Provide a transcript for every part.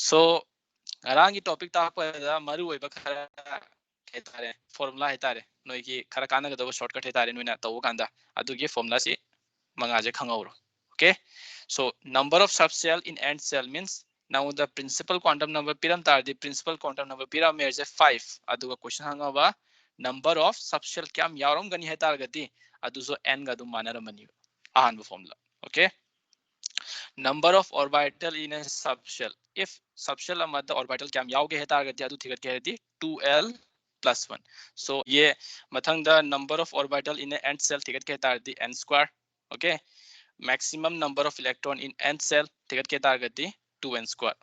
So arangi topic ta pada maru oi ba khara hetare formula hetare noi ki khara kana ga shortcut hetare noi na taw kanda adu gi formula si manga je khangawro. Okay, so number of subshell in end cell means now the principal quantum number piram tar the principal quantum number piram is 5 adu ga question hangawa number of subshell kyam yarom gani hetar gati adu so n ga du manaramani ahan formula. Okay, number of orbital in a subshell if subshell amada orbital kyam yaoge hetar gati adu thigat ke heti 2l plus 1. So ye mathang the number of orbital in a end cell thigat ke hetar di n square. Okay, maximum number of electron in n cell thigat ke hetar gati 2n square.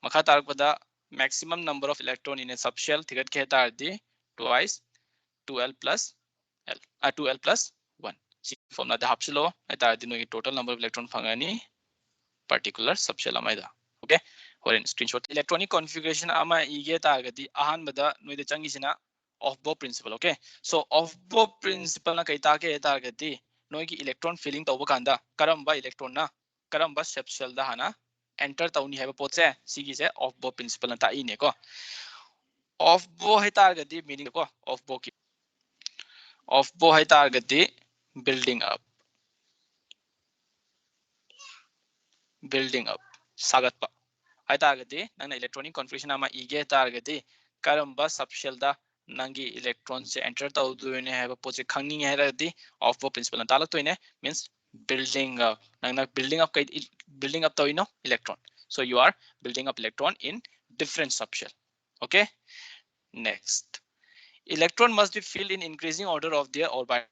Makha tarpada maximum number of electron in a subshell thigat ke hetar di twice 2l plus l 2l plus 1. Si formula da hapsilo hetar di no total number of electron fangani particular subshell amaida. Okay, horen screenshot electronic configuration ama ige targati ahan bada noida changisina of bow principle. Okay, so of bow principle na kaita ke targati noigi electron filling tawba kanda karamba electron na karamba subshell da hana enter tawni haba potse sigi se of bow principle na ta ine ko of bow he targati meaning ko of bow he targati building up sagatpa hai targati nang electronic configuration ama ige targati karamba subshell da nangi electron se enter tawduine haba potse khangning heradi of bow principle na talaktoine means building up nang building up tawino electron, so you are building up electron in different subshell. Okay, next electron must be filled in increasing order of their orbital.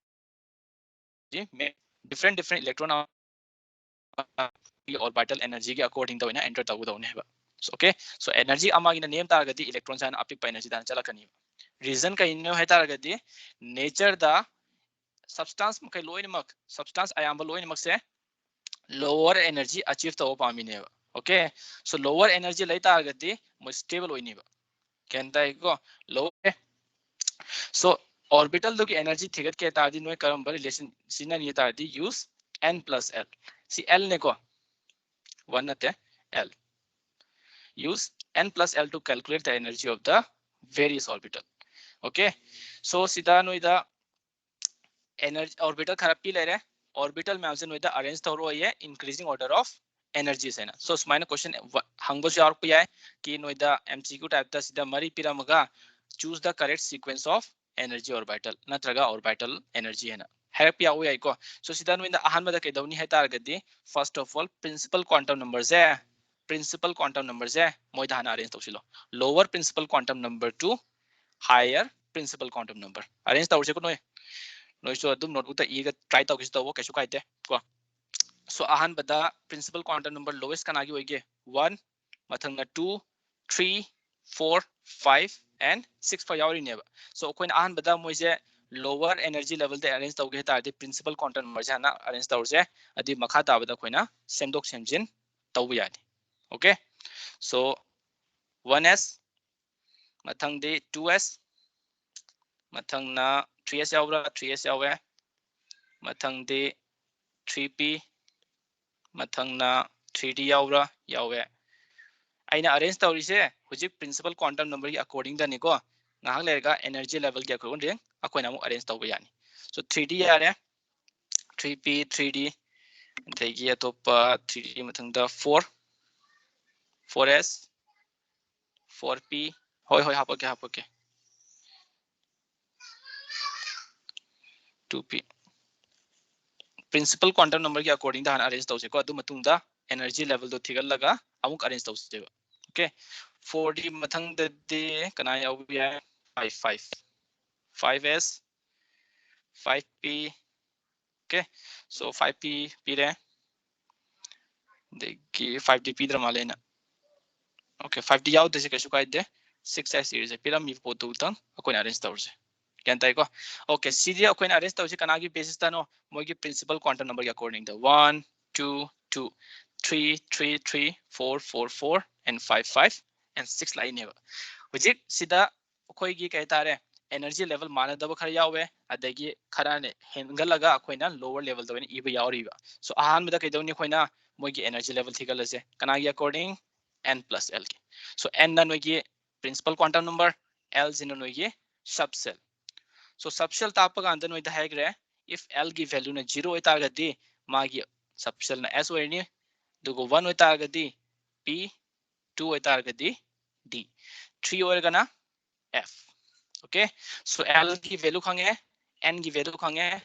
Different electron orbital energy ke according to enter tawudawne haba. So okay, so energy amagina name targati electrons and apik energy dan chalakani. Reason ka inno hai targati nature da substance makai loinimak substance ayamba loinimak se lower energy achieve tawo pamine. Okay, so lower energy lai targati mo stable oiniba kenta ko low. So orbital do ki energy thigat ke tardi no karam relation sina ni tardi use n plus l. See l ne ko 1 nate l use n plus l to calculate the energy of the various orbital. Okay, so sida no ida energy orbital therapy le re orbital में no ida arrange thoro ye increasing order of energy से ना. So स्माइना question हंगो से और कोई है कि no ida MCQ type ta sida mari piramaga choose the correct sequence of energy orbital natraga orbital energy है ना happy आउ या eco. So sida no ida ahan mada के दवनी है target first of all principal quantum numbers है principal quantum numbers है मोइदा हना arrange तो सिलो lower principal quantum number to higher principal quantum number arrange तो उसे को no so adum notebook ta iga try ta kis tawo kaisu kaite ko. So ahan bada principal quantum number lowest kanagi oige 1 mathang na 2 3 4 5 and 6 for yauri neba. So koin ahan bada moise lower energy level de arrange tawge ta adi principal quantum number jana arrange tawse adi makha ta bada koina semdok semjin tawu yani. Okay, so 1s mathang de 2s mathang na 3s yaura 3s yawe mathang de 3p mathang na 3d yaura yawe aina arrange tawrise hujik principal quantum number ki according da ni ko ngahak lega energy level ki according akoina mu arrange tawba yani. So 3d yare 3p 3d thegi atopa 3d mathang da 4s 4p hoi hapoke 2p principal quantum number ki according da arrange tawse ko adu matung da energy level do thigal laga amuk arrange tawse. Okay, 4d mathang da de kana yaw ya 5s 5p. Okay, so 5p pire de 5d pidra malena. Okay, 5d yaw de se kasu kaide 6s series pira mi po tu tang akoina arrange tawse kenta ko. Okay, cd akoina arrange tawse kana gi basis ta no moi gi principal quantum number ki according the 1 2 2 3 3 3 4 4 4 and 5 5 and 6 line neba hujik sida koi gi kai tare energy level mana daba khara yawe adagi khara ne hengalaga akoina lower level da iba yawriba. So ahan meda kai dawni koina moi gi energy level thigalase kana gi according n plus l ki. So n na noi ki principal quantum number, l zina noi ki subcell. So subcell tapa ga andan noi da hagre if l ki value na 0 eta ga di magi subcell na s oini dugo 1 eta ga di p, 2 eta ga di d, 3 oiga na f. Okay, so l की value खंगे n की value खंगे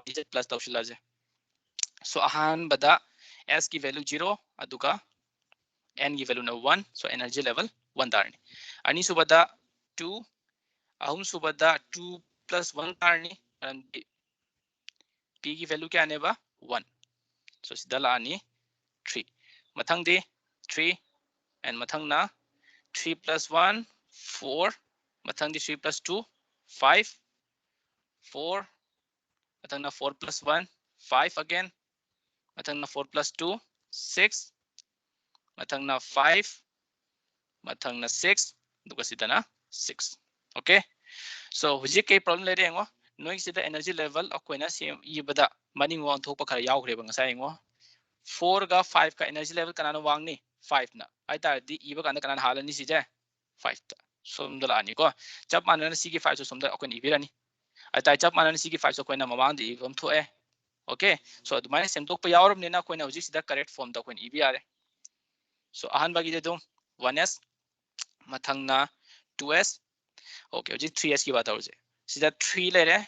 digit plus तौशिला जे. So ahan bada s की value 0 aduga n की value na 1, so energy level 1 tarni. Ani subada 2 ahum subada 2 plus 1 tarni and p की value क्या आने बा 1, so sidala ani 3 mathang di 3 and mathang na 3 plus 1 4 mathang di 3 plus 2 5 4 mathang na 4 plus 1 5 again mathang na 4 plus 2 6 mathang na 5 mathang na 6 duga sida na 6. Okay, so hujik kay problem le rengo noi sida energy level akoina sem ibada maning won thok pa khara yaw khre ba ngasai ngo 4 ga 5 ka energy level kanana wangni 5 na ai tar di iba kana kanana halani si je 5 ta somdala ani ko chap manana si ki 5 so somda akoin ibirani ai tar chap manana si ki 5 so koina mamang di ibam tho e. Okay, so adumai semtok pa yawram ne na koina hujik sida correct form da koin ibi are. So ahan bagi de dum 1s mathang na 2s. Okay, hujik 3s ki baat aurje sida 3 le re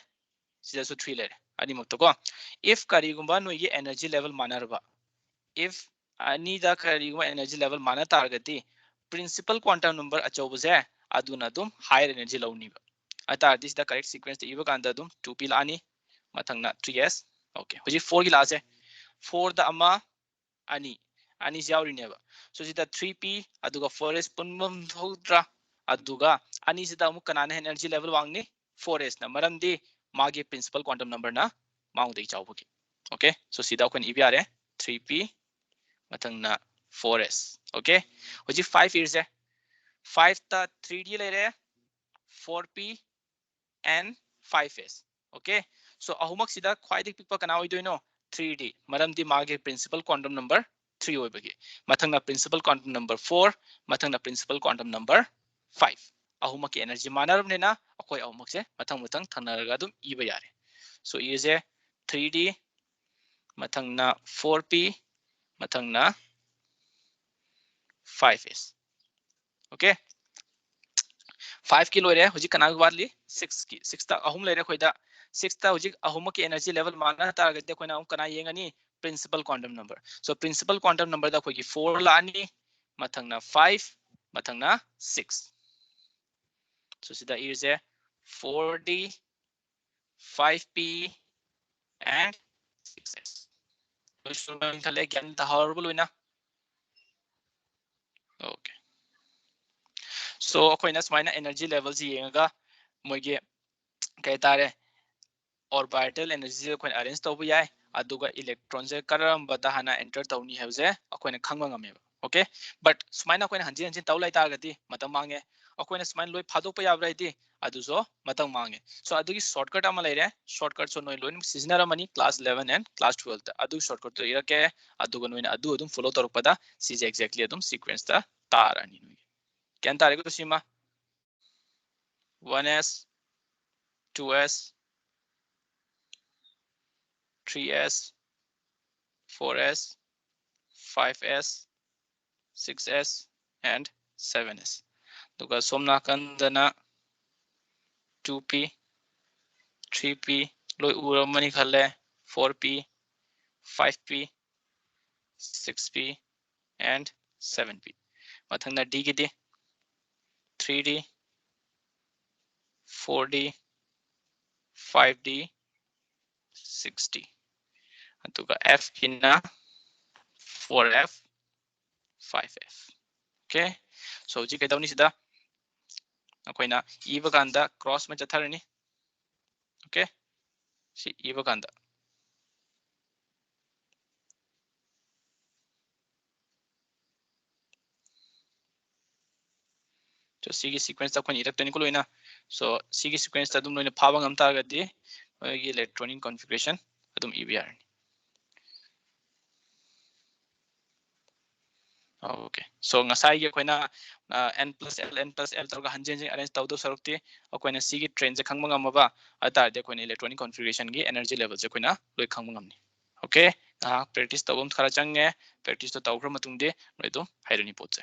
sida so 3 le re ani mok to ko if kari gumba no ye energy level manarba if ani da kari gumba energy level mana targati principal quantum number achobuse aduna dum higher energy lawni ba ata this the correct sequence the iba kanda dum 2p lani mathang na 3s. Okay, hujik 4 ki lase 4 da ama ani ani jauri neba so sida 3p aduga 4s punmam thodra aduga ani sida amuk kanana energy level wangni 4s na maramdi magi principal quantum number na maung dei chawbuki. Okay, so sida kon ibi are 3p mathang na 4s. Okay, hoji 5 years hai 5 ta 3d le re 4p and 5s. Okay, so ahumak sida khwaidik pikpa kana oidoino 3d maramdi magi principal quantum number 3 oibagi mathang na principal quantum number 4 mathang na principal quantum number 5 ahumak energy manarum ne na akoi ahumak se mathang mathang thanaraga dum iba yare. So is a 3d mathang na 4p mathang na 5s. Okay, 5 ki loire hoji kana wadli 6 ki 6 ta ahum lere khoida 6 ta hoji ahum ki energy level mana ta agade koina ahum kana yengani principal quantum number. So principal quantum number da khoi ki 4 lani mathang na 5 mathang na 6. So sida is a 4d 5p and 6s. So student thale gyan ta horrible ina. Okay, so akoina smaina energy levels yenga moige kay tare orbital energy ko arrange to yai aduga electron je karam bada hana enter tawni hause akoina khangba ngame. Okay, but smaina koina hanjin hanjin tawlai ta gati matam mange akoina smain loi phadok pa yabrai di aduzo matam mange. So adugi shortcut ama laire shortcut so noi loin seasonal mani class 11 and class 12 ta adu shortcut to irake aduga noina adu adum follow tarupada sis exactly adum sequence ta tarani noi kyan tarego to sima 1s 2s 3s 4s 5s 6s and 7s. Duga somna kandana 2p 3p loi uramani khale 4p 5p 6p and 7p. Mathangna d ki di 3d 4d 5d 6d. Duga f kina 4f 5f. Okay, so ji kai dawni sida akoina iba kanda cross ma chatharani. Okay, si iba kanda so sigi sequence ta koni electronic loina so sigi sequence ta dum loina phaba ngam ta ga di gi electronic configuration adum ebr. Okay, so ngasai gi koina n plus l tawga hanjin arrange tawdo sarukti koina c gi train je khangma ngamaba atar de koina electronic configuration gi energy level je koina loi khangma ngamni. Okay, practice tawum khara change practice to tawgra matungde noi do hairani potse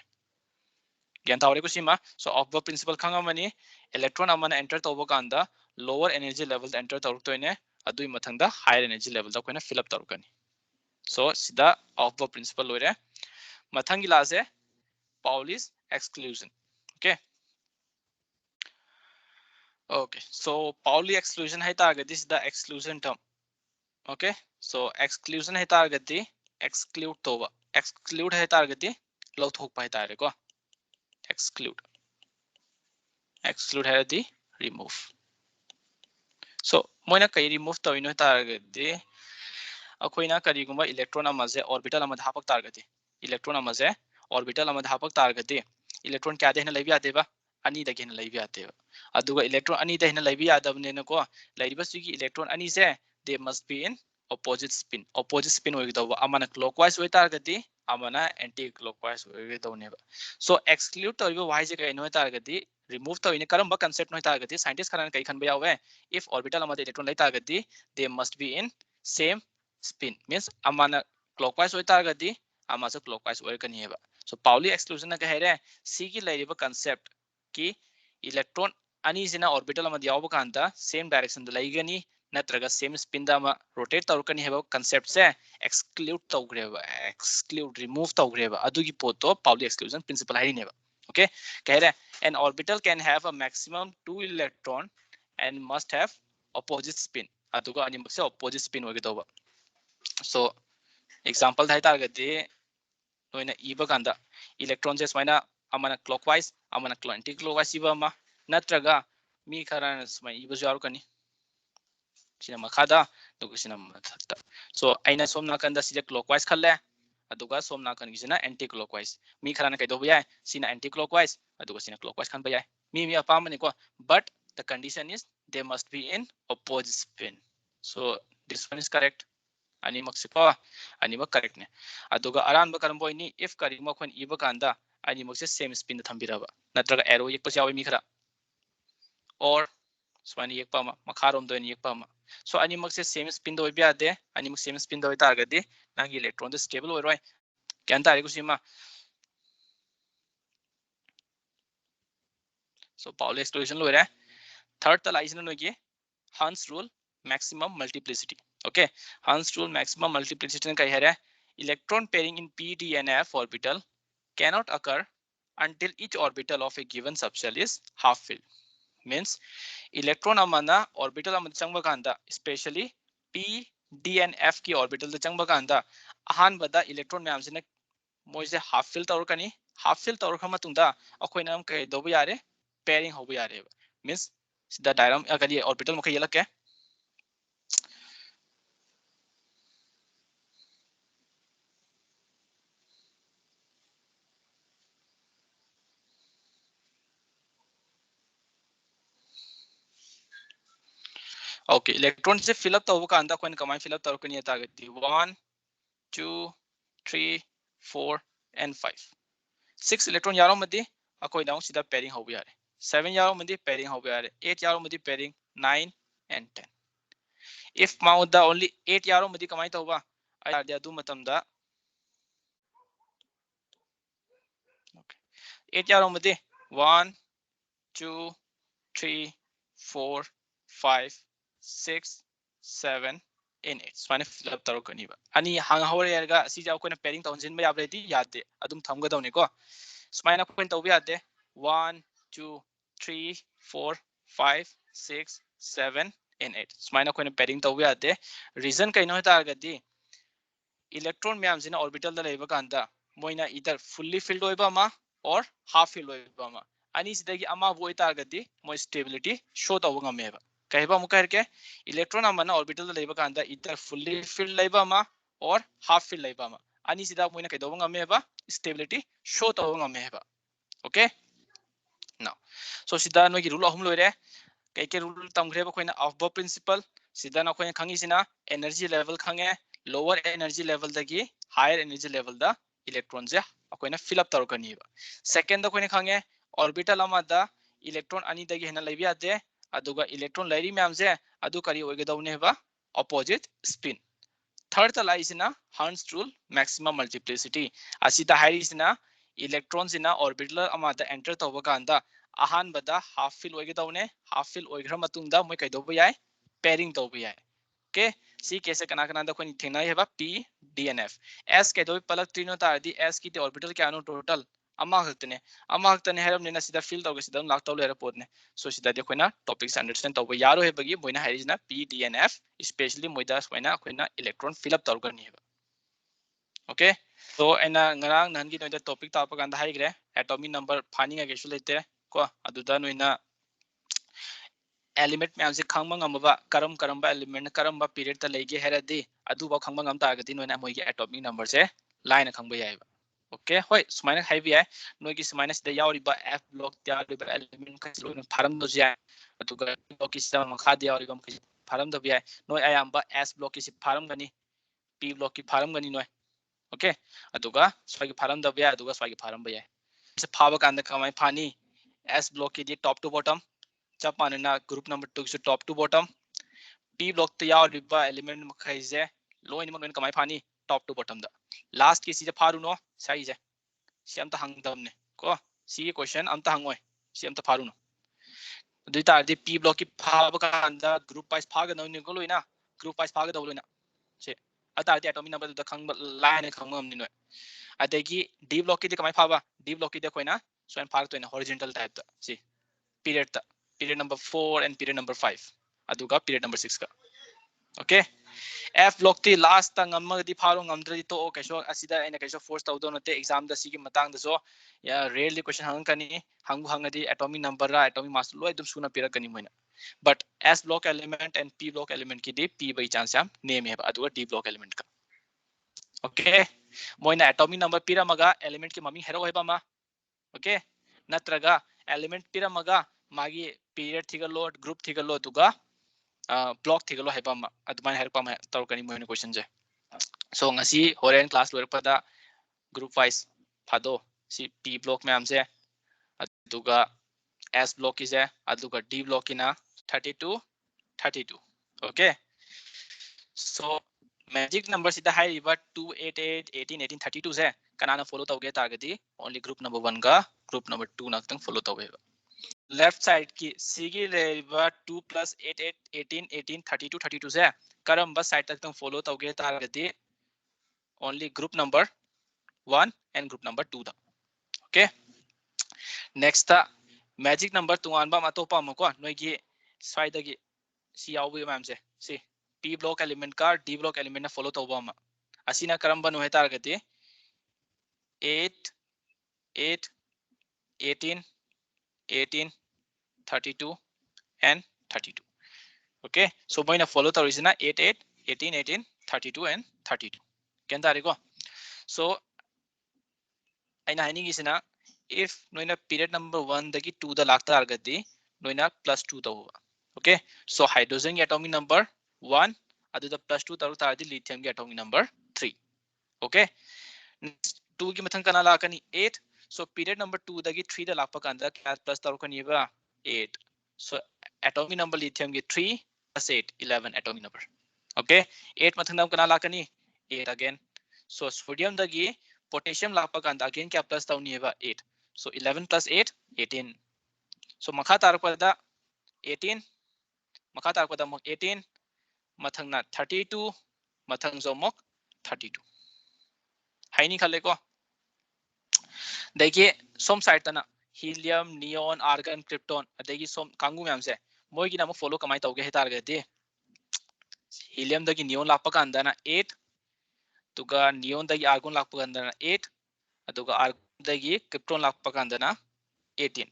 gyan tawre ko sima. So of the principle khangamani electron amana enter tawba kanda lower energy level enter tawruk toine adui mathangda higher energy level da koina fill up tawrukani. So sida of the principle loire mathangi lase Pauli's exclusion. Okay. Okay. So Pauli exclusion hai target. This is the exclusion term. Okay. So exclusion hai target. Exclude toba. Exclude hai target. Low thok pa hai target ko. Exclude. Exclude hai the remove. So moina kai remove to ino target. Akoina kari gumba electron amaze orbital amad hapak target. Electron amaze orbital amad hapak target. Electron kya dehna lebi ate ba ani da gen lebi ate ba aduga electron ani dehna lebi adabne na ko laiba sugi electron ani se they must be in opposite spin hoy do amana clockwise hoy targati amana anti clockwise hoy do ne ba. So exclude to why je kai no targati remove to in karamba concept no targati scientist karan kai khan ba yawe if orbital amada electron lai targati they must be in same spin means amana clockwise hoy targati amasa clockwise hoy kan heba. So Pauli exclusion na kahere C की live concept की electron ani sina orbital ama diyaw kanta same direction da laigani natraga same spin da ma rotate tawrkani heba concept se exclude tawgreba exclude remove tawgreba adugi poto Pauli exclusion principle hai neba. Okay, kahere an orbital can have a maximum 2 electron and must have opposite spin aduga ani makse opposite spin hogidoba. So example dai targati noina iba kanda electron je smaina amana clockwise amana anti clockwise iba ma natraga mi khara smai iba jaru kani sina makhada to sina mathata. So aina somna kanda sija clockwise khalle aduga somna kan gisina anti clockwise mi khara na kai do baya sina anti clockwise aduga sina clockwise khan baya mi apamani ko but the condition is they must be in opposite spin. So this one is correct. Ani maksiko ani mak correct ne aduga aran ba karam boini if kari ma khon iba kanda ani makse same spin da thambiraba natraga arrow yek pa yawi mi khara or swani yek pa ma makharom do ni yek pa ma. So ani makse same spin do bi ade ani mak same spin do target de nangi electron de stable oi roi kyan tare ku sima. So Pauli exclusion lo re third ta lies no ge Hans rule maximum multiplicity. Okay, Hans rule maximum multiplicity kai hai electron pairing in p d and f orbital cannot occur until each orbital of a given subshell is half filled. Means electron amana orbital amana changba kanda especially p d and f ki orbital da changba kanda ahan bada electron myam sina moise half fill tawr kani half fill tawr khama tungda akoina am kai do yare pairing hobu yare means the diagram agadi orbital mukha yelak ke. Okay, electron se fill up tawba kanda akoina kamai fill up tawr kani target 1 2 3 4 and 5 6 electron yaro madi akoi daung sida pairing hobu yare 7 yaro madi pairing hobu yare 8 yaro madi pairing 9 and 10. If mauda only 8 yaro madi kamai tawba ai de adu matamda okay 8 yaro madi 1 2 3 4 5 6 7 and 8 swana fill up taro kaniba ani hang hawre yarga si jaw koina pairing tawjin ba yabredi yade adum thamga dawni ko smaina koin tawbi yade 1 2 3 4 5 6 7 and 8 smaina koin pairing tawbi yade reason kaino targadi electron myam sina orbital da leba kanda moina either fully filled oiba ma or half filled oiba ma ani sidagi ama voi targadi mo stability show taw ngameba kaiba mukar ke electron amana orbital da leba kanda either fully filled leba ma or half filled leba ma ani sida moina kai do ngameba stability show taw ngameba. Okay, now so sida no gi rule ahum loire kai ke rule tamgreba koina of bow principle sida na koina khangi sina energy level khange lower energy level dagi higher energy level da electron je अखोइना fill up तौरकनी second अखोइना खंगे orbital अमादा electron अनि दगी हेना लेबि यादे अदुगा electron लेरी ma'am से अदु करी ओइगदौने हेबा ऑपोजिट स्पिन थर्ड ता लाइसिना हर्न्स रूल मैक्सिमम मल्टीप्लिसिटी असिदा हाइरिसिना इलेक्ट्रॉन सिना ऑर्बिटल अमादा एंटर तौबा कांदा अहान बदा हाफ फिल ओइगदौने हाफ फिल ओइग्रा मतुंगदा मोय कैदौबा याय पेयरिंग तौबा याय ओके सी केसे कना कना दा खोनि थेना हेबा p dnf s कैदौबि पलक त्रिनो तारदी s की ऑर्बिटल क्यानो टोटल अमा हक्तने हेरमनेना सिदा फिल तौगे सिदा लाक्तौ लेरा पोतने सो सिदा दे खोइना टॉपिक अंडरस्टैंड तौबा यारो हेबगी मोइना हाइरिजना p dnf स्पेशली मोइदा खोइना खोइना इलेक्ट्रॉन फिल अप तौगनी हेबा ओके so एना ngarang nan gi noida topic ta pa ganda haigre atomic number finding age लेते को अदुदा नोइना एलिमेंट मैम से खंगबा ngamba karam karamba element karamba period ta lege heradi adu ba khangba ngam ta gadi noina moi gi atomic number se line khangba yai ba okay होय सुमाइना हाइबि याय नोगी सुमाइना सिदा यावरिबा f block त्या Riba element का loan form दो जाय अदुगा block की सिदा मखा दिया और गम फारम दो बियाय नोय आयामबा s block की सि फारम गनी p block की form Ghani नोय okay अदुगा swaggy form दो बियाय अदुगा स्वागी फारम बियाय से फाबा कांदा कमाय फानी s block की दी टॉप टू बॉटम चपानना ग्रुप नंबर 2 से top to bottom p block तो यावरिबा एलिमेंट मखैजे लोइन मन कमाय फानी टॉप टू बॉटम दा लास्ट की सिजे फारुनो साइजे सी अमता हंगदमने को सी क्वेश्चन अमता हंगोय सी अमता फारुनो दुइतारदि p block की फाब कांदा ग्रुप वाइज फाग नौनि को लोइना ग्रुप वाइज फाग दवलोइना से अतारदि एटॉमिक नंबर द खंग लाइन खंगम नि नोय अदेगी d block की कमाय फाबा d block की दे कोइना स्वयं फाग तोइना हॉरिजॉन्टल टाइप दा सी period number 4 and period number 5 अदुगा पीरियड नंबर 6 का ओके f block ती लास्ट ता ngam फारो ngam तो कैसो असिदा एना कैसो फोर्स तौदो नते एग्जाम द सिगी मतंग दसो या रेयरली क्वेश्चन हंग कनी हंगदी एटॉमिक नंबर रा एटॉमिक मास लोय दुम सुना पिरा कनी मोइना but s block element and p block element की दी p by chance yam name है अदुगा d block एलिमेंट का ओके मोइना एटॉमिक नंबर पिरा मगा एलिमेंट की ममी हेरो हेबा मा ओके नत्रगा एलिमेंट पिरा मगा मागी पीरियड थिगलो ग्रुप थिगलो दुगा ब्लॉक थिगलो हेबम अदमान हेरपम तौरकनी मोइन क्वेश्चन जे सो ngasi होरेन class लोरपदा group wise fado सी p ब्लॉक मैम से अदुगा s ब्लॉक की जे अदुगा d ब्लॉक की ना 32 ओके सो मैजिक नंबर सिदा हाइबा 288 18 18 32 से कनाना फॉलो तौगे तागदी ओनली ग्रुप नंबर 1 का ग्रुप नंबर 2 नक्तंग फॉलो तौगे लेफ्ट साइड की सीगी लेबा 2 + 8 8 18 18 32 32 से करम बस साइड तक तुम फॉलो तौगे तारगदी only group number 1 and group number 2 दा ओके नेक्स्ट ता मैजिक नंबर तुआनबा मतोपा मको नोगी स्वाइदगी सी यावबे मैम से सी p ब्लॉक एलिमेंट का d ब्लॉक एलिमेंट ना फॉलो तौबा म असिना करम बनो है तारगदी 8 8 18 18 32 and 32 okay so moina follow the reason 8 8 18 18 32 and 32 can tari ko so aina hani gisina if noina period number 1 dagi 2 da lakta argadi noina +2 ta hoga okay so hydrogen ki atomic number 1 adu da +2 taru tardi lithium ki atomic number 3 okay 2 ki mathang kana lakani 8 so period number 2 dagi 3 da lakpa kanda class plus taru kani ba 8 so atomic number lithium ki 3 + 8 11 atomic number okay 8 mathang nam kana lakani 8 again so sodium dagi potassium lakpa kanda again kya plus tauni ba 8 so 11 + 8 18 so makha tarpada 18 makha tarpada 18 mathang na 32 mathang zo mok 32 हाइनी खले को देखिए सोम side तना helium neon argon krypton अदेगी सोम Kangu ma'am से मोगी नाम follow कमाई तौगे है तारगती helium दगी neon लापा कांदा ना 8 तुगा नियोन दगी आर्गन लापा कांदा ना 8 अतुगा आर्गन दगी क्रिप्टोन लापा कांदा ना 18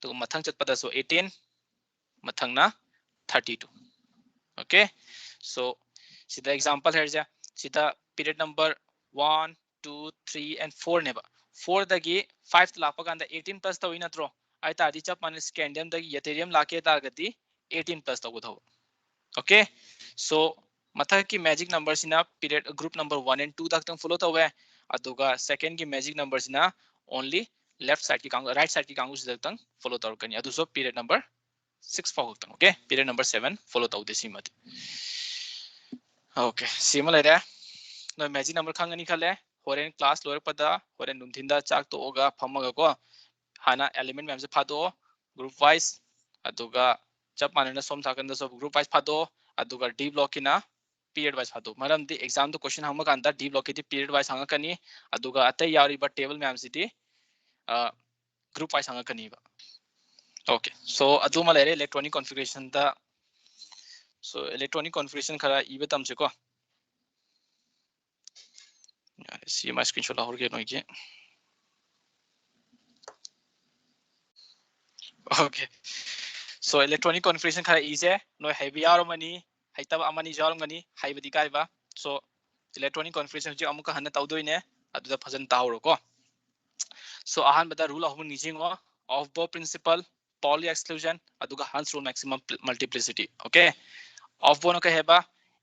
तो मथंग चतपदा सो 18 मथंग ना 32 ओके सो सीधा एग्जांपल है जा सीधा पीरियड नंबर 1 2 3 and 4 नेबा 4 दगी 5 लापा कांदा 18 प्लस तो इना त्रो आई तादी चप मान स्कैंडियम दगी यथेरियम लाके तारगती 18 प्लस तो गुथो ओके सो मथा की मैजिक नंबर सिना पीरियड ग्रुप नंबर 1 and 2 तक तुम फॉलो तो है अदुगा सेकंड की मैजिक नंबर सिना ओनली लेफ्ट साइड की कांगू राइट साइड की कांगू से तंग फॉलो तौरकनी अदुसो पीरियड नंबर 6 फाउ तंग ओके पीरियड नंबर 7 फॉलो तौदे सिमत ओके सिमा लेरे नो मैजिक नंबर खंगनी खले होरेन क्लास लोर पदा होरेन नुंथिंदा चाक तो ओगा फमगा को हाना एलिमेंट मैम से फादो ग्रुप वाइज अदुगा चप मानना सोम थाकंदा सब ग्रुप वाइज फादो अदुगा डी ब्लॉक किना पीरियड वाइज फादो मरम दी एग्जाम तो क्वेश्चन हम कांदा डी ब्लॉक की पीरियड वाइज हंगकनी अदुगा अतै यारी बट टेबल मैम सिटी ग्रुप वाइज हंगकनी बा ओके सो अदुमा लेरे इलेक्ट्रॉनिक कॉन्फ़िगरेशन दा सो इलेक्ट्रॉनिक कॉन्फ़िगरेशन खरा इबे तमसे को सी माय स्क्रीनशॉट लाहौर के नोइके ओके सो इलेक्ट्रॉनिक कॉन्फ़िगरेशन खरा इजे नो हेवी यारो मनी हाइतब अमनी जारम गनी हाइबदी काइबा सो इलेक्ट्रॉनिक कॉन्फ़िगरेशन जी अमुका हन्ना तौदोइने अदुदा फजन तावरो को सो अहान बदा रूल अहम निजिंगो Aufbau principle Pauli exclusion aduga Hans rule maximum multiplicity okay of bono ka heba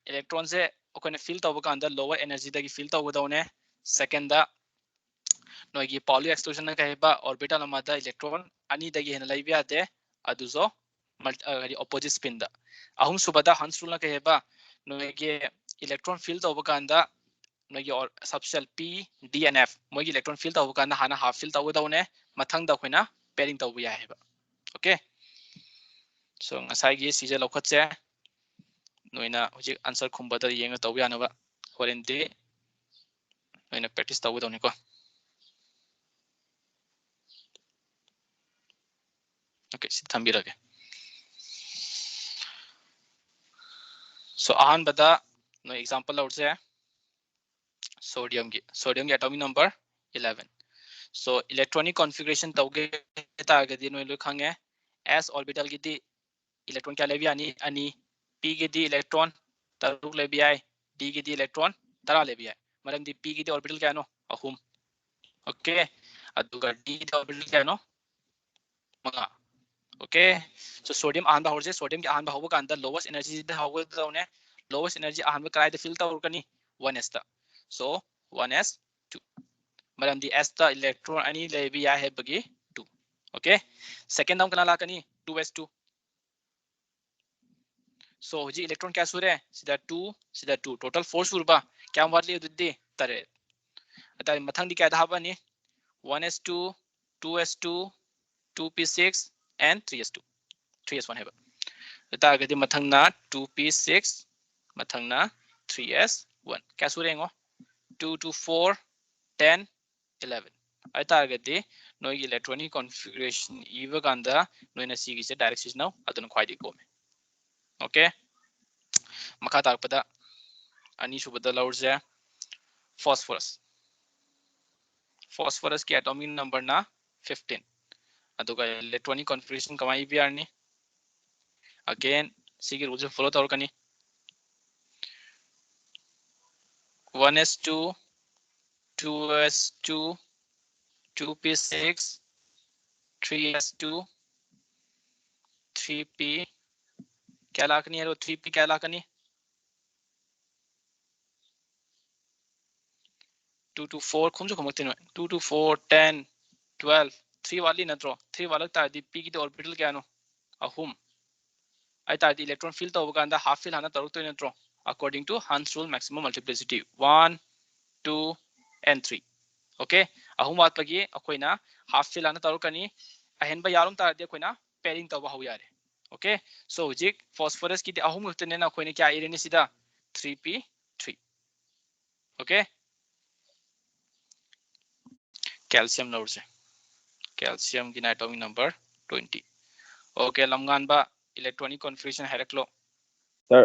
electron se okone fill tawba kanda lower energy dagi fill tawba dawne second da no gi Pauli exclusion ka heba orbital amada electron ani dagi hena laibi ate aduzo opposite spin da ahum subada Hans rule ka heba no gi electron fill tawba kanda no gi subshell p d and f mo gi electron fill tawba kanda hana half fill tawba dawne mathang da khoina pairing tawba ya heba okay so ngasai gi sije lokhat che noina hojik answer khumba da yenga taw ya na ba horen de noina practice taw dawni ko okay si thambirage so ahan bada no example out se sodium ki atomic number 11 so electronic configuration tawge ta ga di no lo khange s orbital gi di electron kya lebi ani p gi di electron taruk lebi ai d gi di electron tara lebi ai maram di p gi di orbital kya no ahum okay aduga d di orbital kya no manga okay so sodium ahamba horse sodium ki ahamba hobo kan da lowest energy da hobo da lowest energy ahamba kai da fill ta urkani 1s ta so 1s 2 maram di s ta electron ani lebi ya hai bagi 2 okay second down kana la kani 2s2 so hoji electron kya sure sida 2 total 4 surba kya watli uddi tare ata mathang di kya da bani 1s2 2s2 2p6 and 3s2 3s1 है ता गदि मथंगना 2p6 मथंगना 3s1 क्या सुरेंगो 2 to 4 10 11 आई ता गदि no electronic configuration इव कांदा नोइना सीगी से direct signal अतन ख्वाइदि कोमे okay मखा ताकपदा अनि सुबदा लौरजे phosphorus की एटॉमिक नंबर ना 15 अदुगा इलेक्ट्रॉनिक कॉन्फ़िगरेशन कमाई भी आनी again सीगी रूल से फॉलो तौर कनी 1s2 2s2 2p6 3s2 3p क्या लाकनी है 3p क्या लाकनी 2 to 4 खुमजो खुमकते नो 2 to 4 10 12 3 वाली नत्रो 3 वाला तादी p की ऑर्बिटल क्या नो अहुम आई तादी इलेक्ट्रॉन फील्ड तो होगा हाफ फील्ड हाना तरुक तो नत्रो according to Hans rule maximum multiplicity 1 2 and 3 okay ahum wat pagi akoina half fill ana tarukani ahen ba yarum taradi akoina pairing taw haw yare okay so hujik phosphorus ki ahum utene na akoina kya ireni sida 3p3 okay calcium note se calcium ki atomic number 20 okay lamgan ba electronic configuration heraklo sir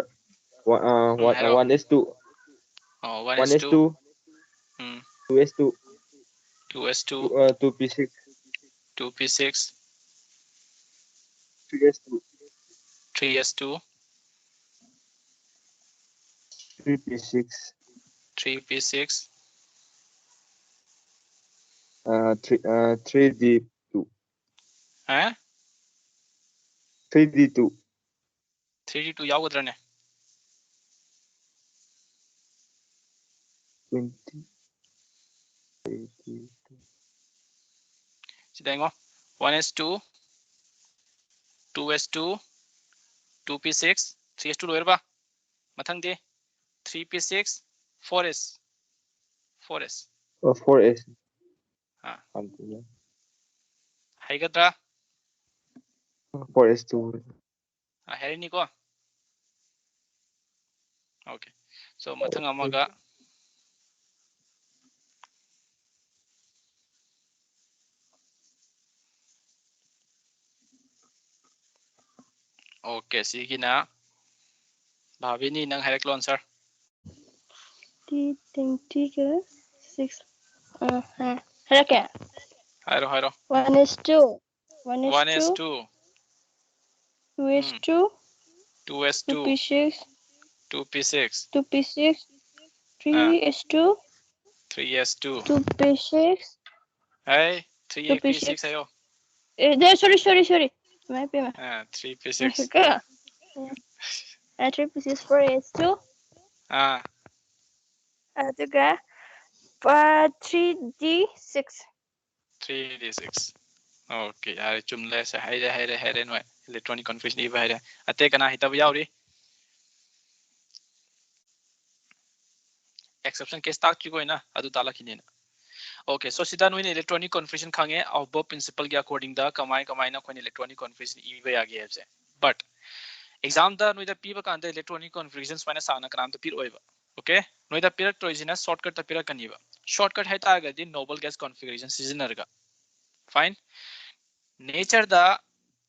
1s2 oh 1s2 2s2 2s2 2p6 2p6 3s2 3s2 3p6 3p6 3d2 huh 3d2 3d2 yagodrane 20 Sidengo 1s2 2s2 2p6 3s2 loirba mathang de 3p6 4s 4s 4S ha haigadra 4S2 herini ko okay so mathang amaga okay sigina bhavini nang haiklon sir T20 के 6 है क्या hairo 1s2 1s2 2s2 2s2 2p6 2p6 2p6 3s2 3s2 2p6 hey 3p6 2p6 ayo sorry मैं पे 3p6 क्या 3p6 4s2 अदुगा 3d6 3d6 okay यार chumle se haire no electronic configuration iba haire ate kana hitab yauri exception case tak chi koina adu tala kinena okay so sida no electronic configuration khange above principle ke according da kamai na koin electronic configuration iba ya ge se but exam da no da piba kan da electronic configurations mana sana kram da pir oiba okay no da pir toizina shortcut da pir kaniba shortcut hai ta ga di noble gas configuration seasoner ga fine nature the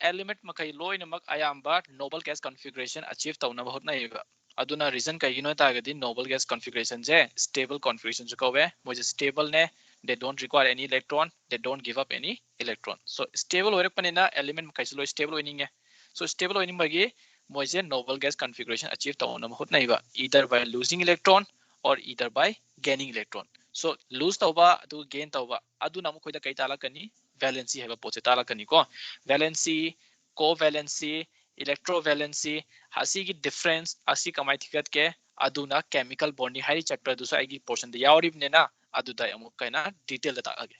element makai loin mak ayamba noble gas configuration achieve tawna bahut na iba aduna reason kai gino ta gadi noble gas configuration je stable configuration ko we moje stable ne they don't require any electron they don't give up any electron so stable orek panina element makai lo stable oining so stable oining bagi moje noble gas configuration achieve tawna bahut na iba either by losing electron or either by gaining electron so lose tawba adu gain tawba adu namu khoida kai tala kani valency है पोचे ताला कनी को valency covalency electrovalency हसी की difference हसी कमाई थिकत के अदुना chemical bonding high chapter दूसरा एक portion दे यावरी बने ना अदुदा यमु कहना detail दता आगे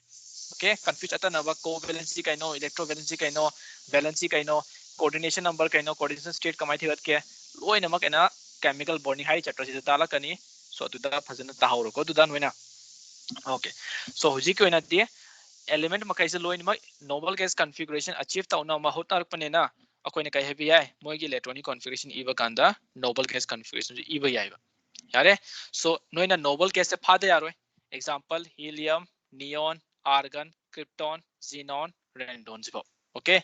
okay confuse आता ना वा covalency कहनो electrovalency कहनो valency कहनो coordination number कहनो coordination state कमाई थिकत के लोई नमक है ना chemical bonding हाई chapter से ताला कनी so अदुदा फजन ताहाउरो को अदुदा नोइना okay so हुजी क्यों ना दिए element makai se loin mak noble gas configuration achieve tauna ma hotar panena akoina kai hebi ai moigi electronic configuration iba kanda noble gas configuration iba yai ba yare so noina noble gas se phade yaroi example helium neon argon krypton xenon radon jibo okay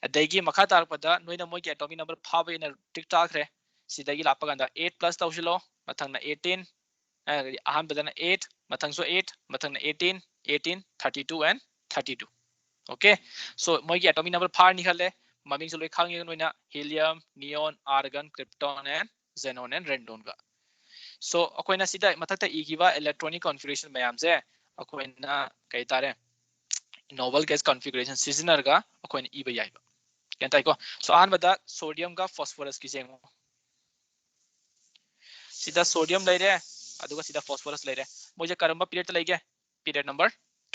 adagi makha tar pada noina moigi atomic number phaba ina tik tak re sidagi lapa kanda 8 plus tawsilo mathang na 18 aham badana 8 mathang so 8 mathang na 18 18 32 and 32 okay so moi ki atomic number phar nikhale maming so loi khang ye noina helium neon argon krypton and xenon and radon ga so akoina sida mathakta igiba electronic configuration mayam je akoina kai tare noble gas configuration seasoner ga akoina iba yaiba kentai ko so an bada sodium ga phosphorus ki jengo sida sodium laire aduga sida phosphorus laire moje karamba period laige period number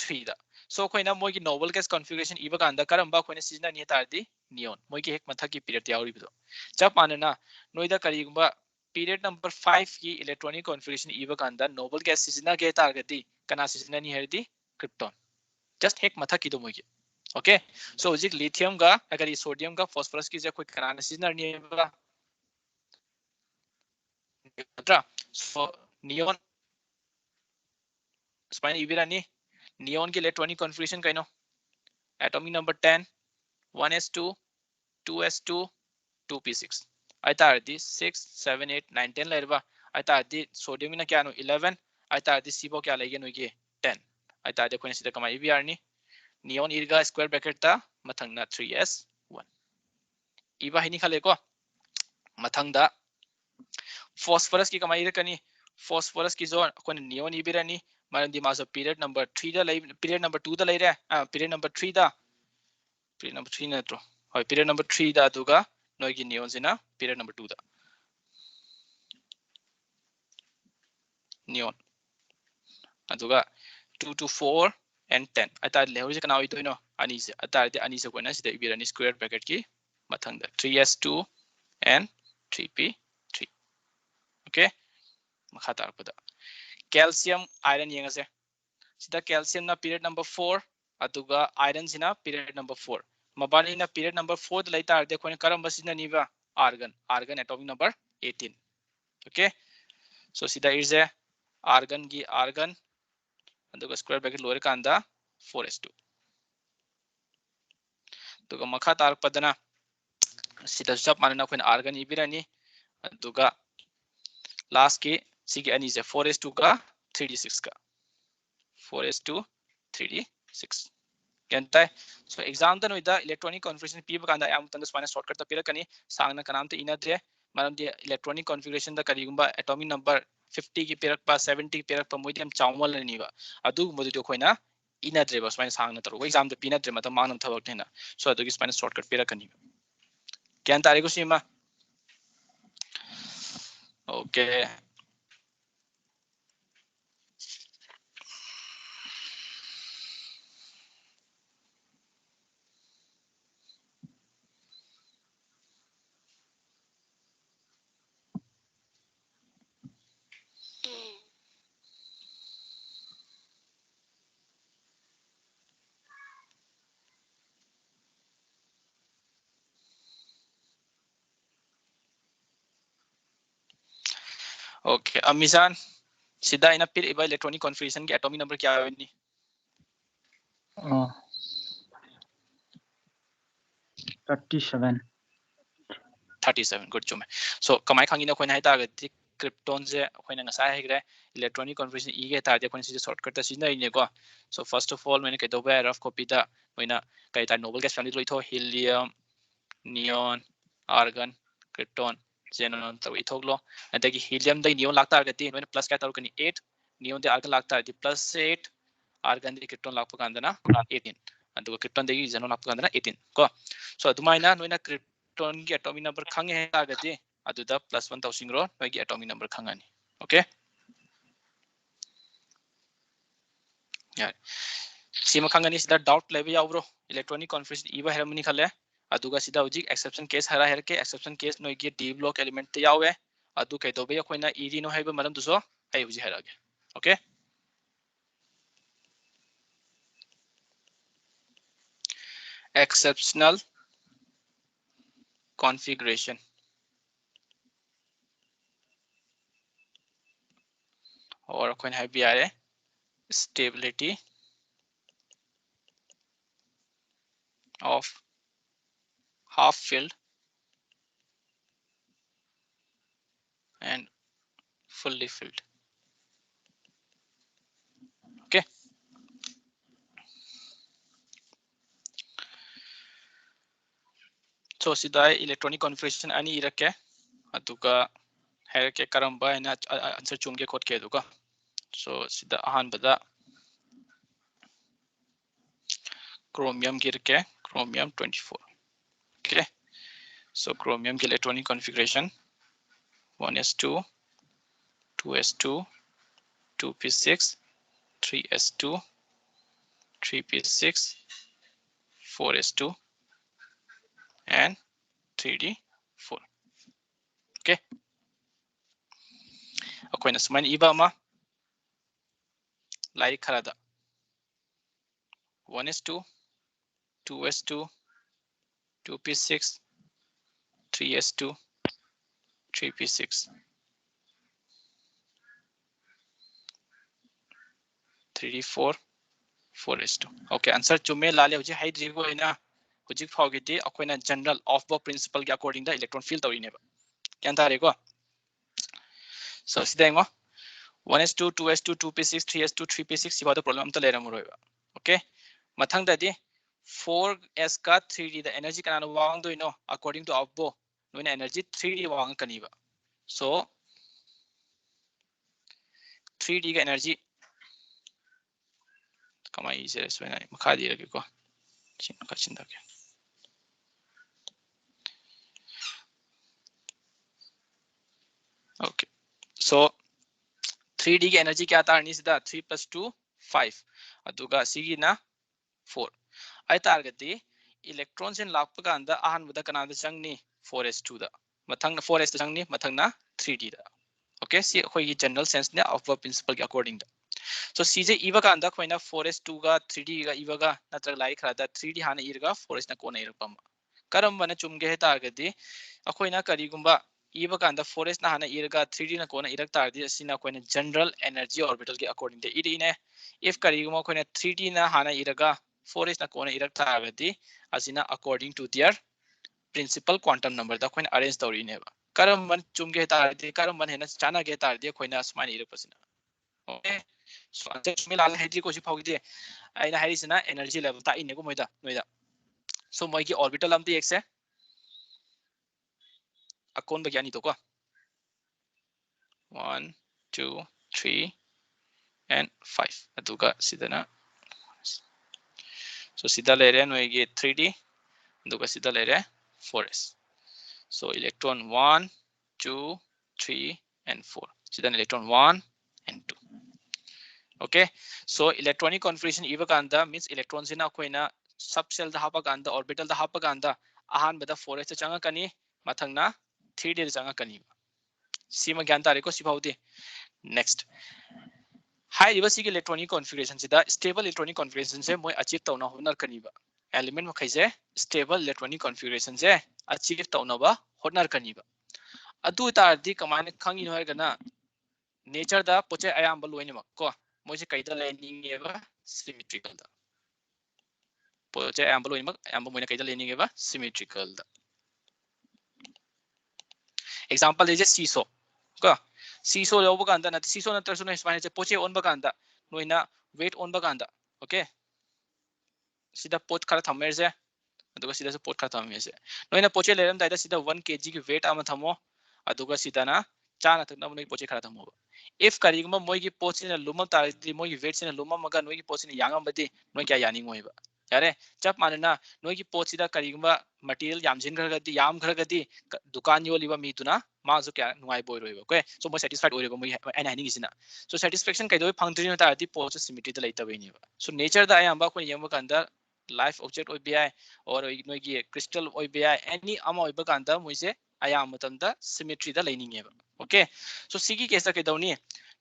3 da so khoina mogi noble gas configuration iba kanda karamba khoina sijna ni tardi neon mogi hek matha ki period yauri bido chap manana noida karigumba period number 5 ki electronic configuration iba kanda noble gas sijna ge targati kana sijna ni herdi krypton just hek matha ki do mogi okay so jik lithium ga agar ye sodium ga phosphorus ki je koi kana sijna ni ba so neon spine ibirani neon की electronic configuration kaino atomic number 10 1s2 2s2 2p6 aita ardi 6 7 8 9 10 lairba aita ardi sodium na kya no 11 aita ardi sibo kya lege no ge 10 aita ardi khone sida kama ibr ni neon irga square bracket ta mathang na 3s1 iba hini khale ko mathang da phosphorus की कमाई रखनी phosphorus की जो कोई neon ibirani मारन दी मासो period number 3 दा period number 2 दा ले रहा period number 3 दा period number 3 ना तो और period number 3 दा दुगा नोई की neon से ना period number 2 दा neon अदुगा 2 to 4 and 10 atar level kana oi toino ani se atar de ani se koina sida ibirani square bracket ki mathangda 3s2 and 3p3 okay makha tarpada calcium iron yengase sida calcium na period number 4 aduga iron sina period number 4 mabani na period number 4 da laitar de koina karam basina niba argon atomic number 18 okay so sida is a argon gi argon aduga square bracket lore kanda 4s2 aduga makha tarpadana sida sab manana koina argon ibirani aduga last ki sigi ani se 4s2 ka 3d6 ka 4s2 3d6 kentai so exam da noida electronic configuration p kanda am tanda spine shortcut ta pirakani sangna kanam te inadre maram di electronic configuration da karigumba atomic number 50 ki pirak pa 70 ki pirak pa moidem chawmal ni ba adu modu to khoina inadre ba spine sangna taro exam da pinadre mata manam thabak thena so adu ki spine shortcut pirakani kyan tare ko sima okay okay amisan sida ina pir iba electronic configuration ki atomic number kya aveni 37 good chume so kamai khangina koina haita ga krypton je koina ngasa hegre electronic configuration e ge ta de koina si shortcut ta sina ine ko so first of all mene kai do ba rough copy da koina kai ta noble gas family loi tho helium neon argon krypton xenon to ithoglo adagi helium dai neon lakta ga ti mene plus ka tar kani 8 neon de argon lakta di plus 8 argon de krypton lakpa kandana 18 aduga krypton de xenon lakpa kandana 18 ko so adumaina noina krypton ki atomic number khange ha gati aduda +1 tausingro noigi atomic number khangani okay yeah sima khangani sida doubt level yaubro electronic configuration iba hermani khale aduga sida hojik exception case hara herke exception case noigi d block element te yawe adu kai dobe koina ed no haiba maram duso ai hoji herage okay exceptional configuration or coin have biare stability of half filled and fully filled okay so sida electronic configuration ani irake aduga herke karamba ina answer chumge khot ke duga so sida ahan bada chromium girke chromium 24 okay so chromium ki electronic configuration 1s2 2s2 2p6 3s2 3p6 4s2 and 3d4 okay akoina sumain iba ma like kharada 1s2 2s2 2p6 3s2 3p6 3d4 4s2 okay answer chume lale hoji hydri go ina hoji phogiti akoina general of Bohr principle ke according the electron field tawine ba kyan tare ko so sidaingo 1s2 2s2 2p6 3s2 3p6 siba the problem ta lera muroiba okay mathang da di 4s ka 3d the energy kana wang do ino according to of Bohr no energy 3d wang kaniba so 3d ka energy kamai is so na makha di rage ko chin ka chin da ke okay so 3d की energy क्या था अर्नी सीधा 3 + 2 5 aduga sigi na 4 ai targati electrons in lakpa kanda ahan bada kanada changni 4s2 da mathang na 4s da changni mathang na 3d da okay see khoi gi general sense ne of the principle ke according da so cj iba kanda khoina 4s2 ga 3d ga iba ga natra lai khada 3d hana irga 4s na kona irpam karam bana chumge he targati akhoina kari gumba iba kanda 4s na hana irga 3d na kona irak tardi asina khoina general energy orbital ke according da iri ne if kari gumba khoina 3d na hana irga 4s na kona irak targati asina according to their principal quantum number da khoina arrange tawri ne ba karam ban chumge tardi karam ban hena chana ge tardi khoina asmani irak pasina okay so ante chumila hedi ko si phawgi de aina harisina energy level ta ine ko moida noida so moi ki orbital am ti x hai akon ba yani to ko 1 2 3 and 5 aduga sidana so sida lere noi ge 3d aduga sida lere 4s so electron 1 2 3 and 4 sida electron 1 and 2 okay so electronic configuration iba kanda means electrons ina koina subshell da hapa kanda orbital da hapa kanda ahan bada 4s ta changa kani mathangna 3d da changa kani sima gyan tare ko sibaude next high river sig electronic configuration sida stable electronic configuration se moi achieve tawna honar kaniba element ma khaise stable electronic configuration se achieve tawna ba honar kaniba adu tar di kamane khangi no gana nature da poche ayamba loine mak ko moi se kaida lening eba symmetrical da poche ayamba loine mak ayamba moina kaida lening eba symmetrical da example is seesaw ko seesaw lobo kanda na seesaw na tarso na spine poche on ba kanda noina weight on ba kanda okay sida pot khara thammer je aduga sida pot khara thammer je noina poche leram daida sida 1 kg ki weight ama thamo aduga sida na chana thakna noi poche khara thamo if karigma moi ki poche na lumam tardi moi ki weight sina lumam maga noi ki poche na yangam badi noi kya yani ngoi ba yare chap manana noi ki poche da karigma material yamjin khara gadi yam khara gadi dukan yo liba mi tuna ma zo kya ngai boy roiba ko so moi satisfied oi moi and hani gisina so satisfaction kai doi phangtri na tardi poche symmetry da laita bani ba so nature da ayamba ko yamba kanda life object oi bi or noi ki crystal oi bi any ama oi ba kanda moi se ayam matam da symmetry da laining ba okay so sigi case da kai dawni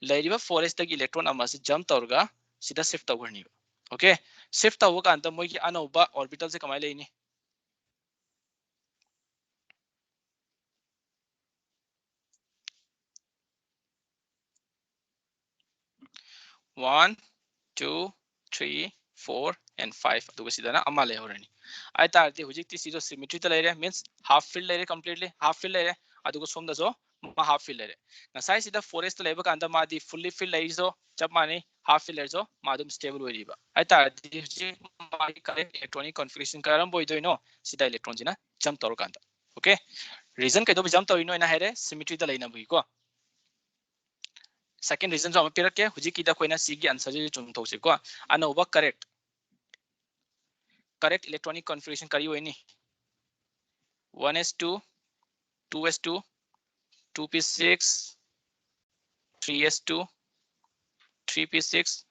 lairiba forest da electron ama se jump tawrga sida shift tawrni okay shift taw kanda moi ki anauba orbital se kamai leini 1 2 3 4 and 5 aduga sidana ama le horani ai tarti hujikti sido symmetry ta lere means half fill lere completely half fill lere aduga somda zo ma half fill lere nasai sida forest leba kanda ma di fully fill lere zo chap mani half fill lere zo ma dum stable wori ba ai tarti hujik ma correct electronic configuration karam boy do no sida electron jina jump tor kanda okay reason kai do jump tor ino ina here symmetry ta leina bui ko second reason जो हम पिरक के हुजी की दा कोई ना सी की answer जो चुन तो को अनोवा correct electronic configuration करी हुई नहीं 1s2 2s2 2p6 3s2 3p6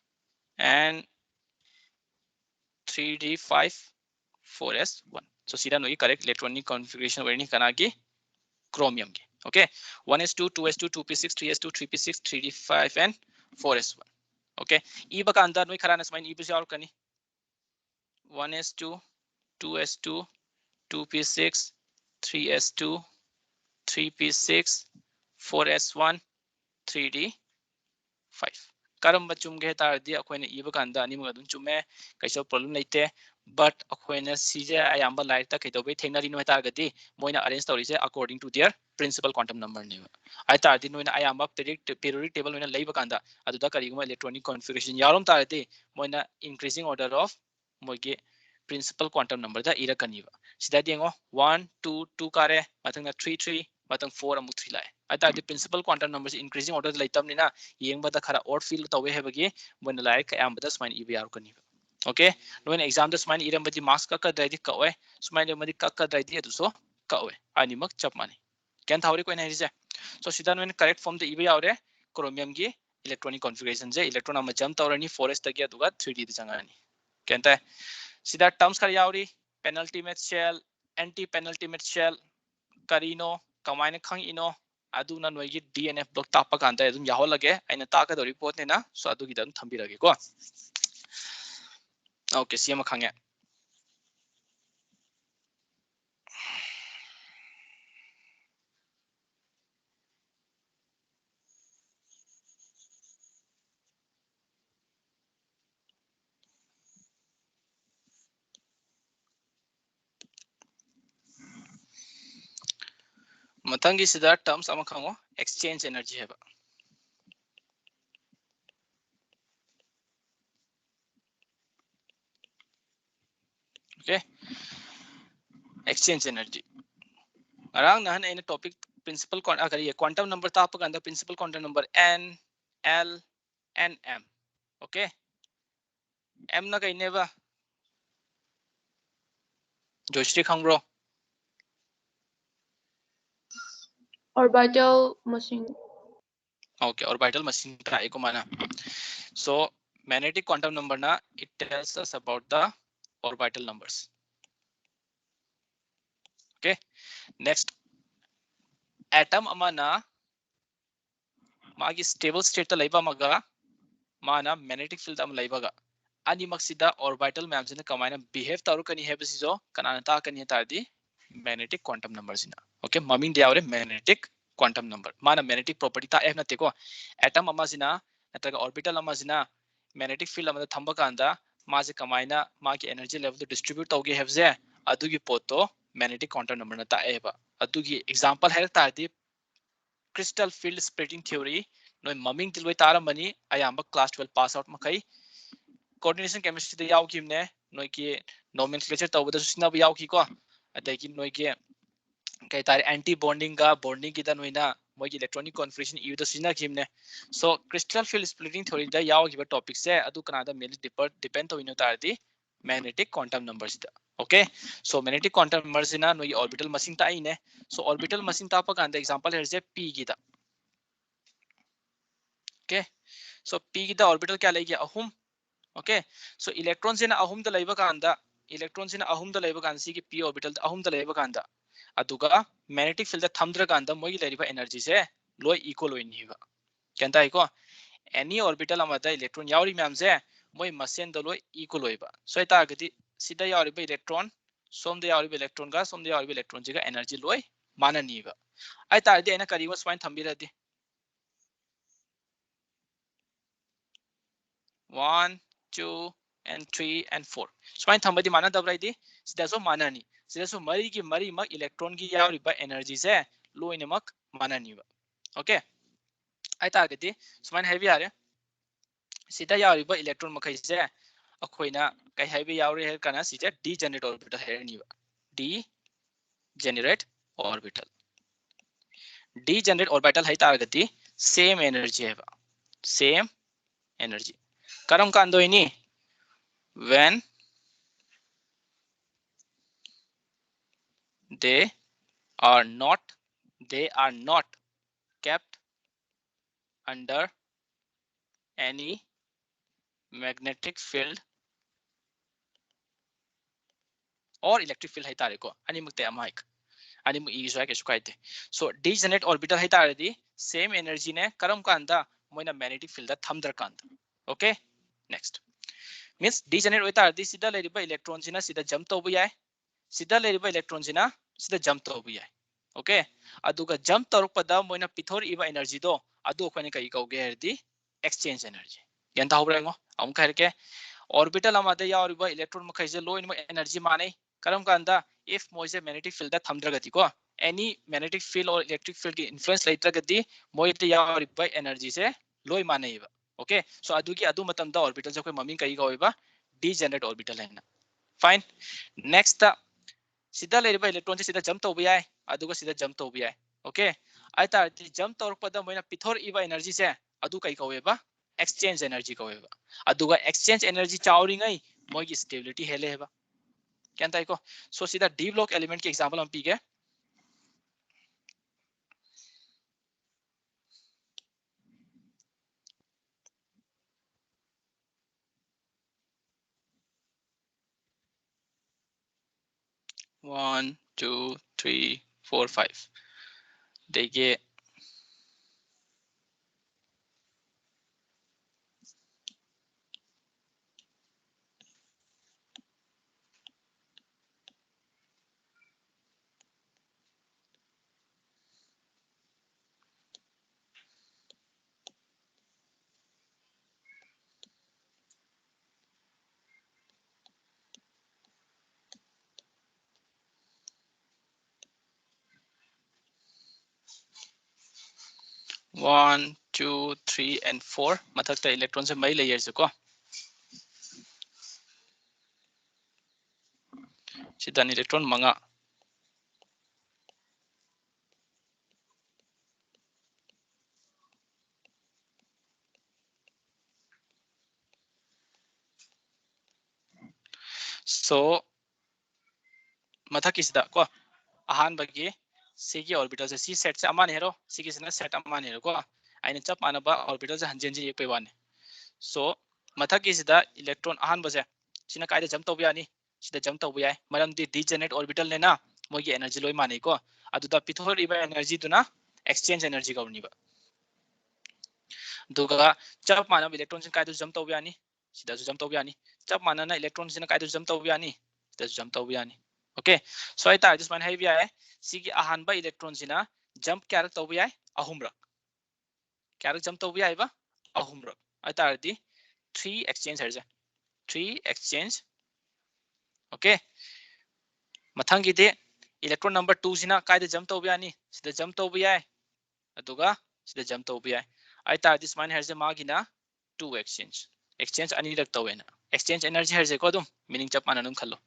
and 3d5 4s1 so सीधा नोई correct electronic configuration वही नहीं करना की chromium की okay 1s2 2s2 2p6 3s2 3p6 3d5 and 4s1 okay ई बका अंदर नोई खराना समाइन ई पे और करनी 1s2 2s2 2p6 3s2 3p6 4s1 3d5 karam bachum ge tar di akoina iba kanda ani ma dun chume kaisa problem leite but akoina sije ayamba light ta kai dobe thengnari no ta gadi moina arrange tawri se according to their principal quantum number ne ai tar di noina ayamba periodic table noina leiba kanda aduda kariguma electronic configuration yarom tar di moina increasing order of moige principal quantum number da ira kaniba sida diengo 1 2 2 kare mathangna 3 3 mathang 4 amu 3 lai ata the principal quantum numbers increasing order laitam nina yengba da khara odd field tawe hebagi mon lai ka am bada smine ib yar kaniba okay no in exam da smine iram badi marks ka dai di ka we smine madi ka dai di adu so ka we ani mak chap mani ken thawri ko na rise so sida no in correct form da ib yawre chromium gi electronic configuration से electron अमा jump तौरनी 4s तक अदुगा 3d द चंगानी केंता सिदा terms खर यावरी penultimate shell anti penultimate shell करीनो कमायने खंग इनो अदुना नोयगी डीएनएफ ब्लॉक तापा कांता अदुम याहो लगे आइना ताका दो रिपोर्ट ने ना सो अदुगी दम थंबी लगे को ओके सीएम खंगे मतंगी सिदा टर्म्स अमा खंगो एक्सचेंज एनर्जी है ओके एक्सचेंज एनर्जी अरांग नहन एने टॉपिक प्रिंसिपल करिए क्वांटम नंबर ताप का अंदर principle quantum number n l n m okay m ना कहीं नेवा जोश्री खंग्रो orbital machine. Okay orbital machine का एको माना सो मैग्नेटिक क्वांटम नंबर ना it tells us about the orbital numbers okay next atom अमाना मागी स्टेबल स्टेट लाइबा मगा माना मैग्नेटिक फील्ड अम लाइबागा अनि मक्सिदा ऑर्बिटल मैम से कमायना बिहेव तारु कनी है बसिजो कनाना ता कनी तादी मैग्नेटिक क्वांटम नंबर सिना ओके ममिंग दियावरे मैग्नेटिक क्वांटम नंबर माना मैग्नेटिक प्रॉपर्टी ता एफ नतेको एटम अमा सिना नत्रगा ऑर्बिटल अमा सिना मैग्नेटिक फील्ड अमा थंबा कांदा मासे कमायना मागी एनर्जी लेवल डिस्ट्रीब्यूट तौगे हेवजे अदुगी पोतो मैग्नेटिक क्वांटम नंबर न ताएबा अदुगी एग्जांपल है तादी क्रिस्टल फील्ड स्प्लिटिंग थ्योरी नोय ममिंग तिलवे तारमनी अयाम्बा क्लास 12 पास आउट मखै कोऑर्डिनेशन केमिस्ट्री द याव किमने नोय की नोमेनक्लेचर तौबद सुसिना ब याव की को अतै की नोय के कई तारे एंटी बॉन्डिंग का बॉन्डिंग की दन होइना मोय इलेक्ट्रॉनिक कॉन्फिगरेशन यू द सिना किमने सो क्रिस्टल फील्ड स्प्लिटिंग थ्योरी द याव की टॉपिक से अदु कनादा मेल डिपेंड होइनो तारदी मैग्नेटिक क्वांटम नंबर्स द okay so magnetic quantum number सिना नोय ऑर्बिटल मसिंग ताइने सो ऑर्बिटल मसिंग तापा कांदा एग्जांपल है जे p की द ओके सो p की द ऑर्बिटल क्या लेगी अहुम ओके सो इलेक्ट्रॉन से ना अहुम द लेबा कांदा इलेक्ट्रॉन से ना अहुम द लेबा कांसी की p ऑर्बिटल अहुम द लेबा कांदा अदुगा मैग्नेटिक फील्ड थम्द्र कांदा मोगी लेरिबा एनर्जी से लोय इक्वल होइनिबा केंता इको एनी ऑर्बिटल अमदा इलेक्ट्रॉन यावरी मैम से मोय मसेन द लोय इक्वल होइबा सो इता गति सिदा यावरिबा इलेक्ट्रॉन सोम द यावरिबा इलेक्ट्रॉन का सोम द यावरिबा इलेक्ट्रॉन जिगा एनर्जी लोय माननीबा आई तारदे एना करिबा स्वाइन थंबिरदि 1 2 and 3 and 4 स्वाइन थंबदि माना दबराइदि सिदासो मानानी सिदासो मरी की मरी मक इलेक्ट्रॉन की यावरिबा एनर्जी से लोइनमक मानानीबा ओके आई तारगति स्वाइन हेवी आरे सिदा यावरिबा इलेक्ट्रॉन मखै से अखोइना कै हाइबे यावरे हे kana सिजे डी जनरेट ऑर्बिटल हेरनीबा degenerate orbital degenerate orbital है तारगति सेम एनर्जी हेबा सेम एनर्जी करम कांदोइनी when they are not kept under any magnetic field or electric field है तारे को अनि मुक्ते अमाइक अनि मु ई जो है केसु काइते सो डी जनरेट ऑर्बिटल है तारे दी सेम एनर्जी ने करम कांदा मोइना मैग्नेटिक फील्ड थमदर कांदा okay next means D generate होता है सिदा लेरिबा इलेक्ट्रॉन सिना सिदा जंप तौबु याय सिदा लेरिबा इलेक्ट्रॉन सिना सिदा जंप तौबु याय ओके अदुगा जंप तौरपदा मोइना पिथोर इबा एनर्जी दो अदु खने कई कौगे हरदी एक्सचेंज एनर्जी यंता होब्रेंगो हम कहरके ऑर्बिटल अमादा यावरिबा इलेक्ट्रॉन मखैजे लो इन एनर्जी माने करम कांदा इफ मोइजे मैग्नेटिक फील्ड दा थमद्रगति को एनी मैग्नेटिक फील्ड और इलेक्ट्रिक फील्ड की इन्फ्लुएंस लेत्रगति मोइते यावरिबा एनर्जी से लोय मानेइबा ओके सो अदुगी अदु मतम दा ऑर्बिटल से कोई ममिंग कई गौइबा डी जनरेट ऑर्बिटल है ना फाइन नेक्स्ट सीधा लेरिबा इलेक्ट्रॉन से सीधा जंप तौबु याय अदुगा सीधा जंप तौबु याय ओके आइता जंप तौरपदा मोइना पिथोर इबा एनर्जी से अदु कई गौइबा एक्सचेंज एनर्जी गौइबा अदुगा एक्सचेंज एनर्जी चाउरिंगै मोगी स्टेबिलिटी हेले हेबा केंता इको सो सीधा डी ब्लॉक एलिमेंट के एग्जांपल हम पीगे 1 2 3 4 5 देखिए 1 2 3 and 4 मथकता इलेक्ट्रॉन से मई लेयर्स को सीधा इलेक्ट्रॉन मंगा so मथक किसदा को अहान बगी सी की ऑर्बिटल से सी सेट से अमान हेरो सी की से सेट अमान हेरो को आइने चप मानबा ऑर्बिटल से हंजन जी एक पे वाने so मथक किसदा इलेक्ट्रॉन अहान बजे सिना कायदे जंप तौबा यानी सिदा जंप तौबा याय मरमदी डीजेनेरेट ऑर्बिटल लेना मोगी एनर्जी लोय माने को अदुदा पिथोरिबा एनर्जी दुना एक्सचेंज एनर्जी गौनिबा दुगा चप मानब इलेक्ट्रॉन सिन कायदे जंप तौबा यानी सिदा जंप तौबा यानी चप मानना इलेक्ट्रॉन सिना कायदे जंप तौबा यानी सिदा जंप तौबा यानी ओके सो आई ता दिस मान है बिया है सी की अहानबा इलेक्ट्रॉन सिना जंप क्या रख तौबा याय अहुमरक क्या रख जंप तौबा याय बा अहुमरक आई ता दी 3 एक्सचेंज है 3 एक्सचेंज ओके मथंगी दे इलेक्ट्रॉन नंबर 2 सिना कायदे जंप तौबा यानी सिदा जंप तौबा याय अदुगा सिदा जंप तौबा याय आई ता दिस मान है मागिना 2 एक्सचेंज अनि रख तौवेना एक्सचेंज एनर्जी है को दुम मीनिंग चप मानन खल्लो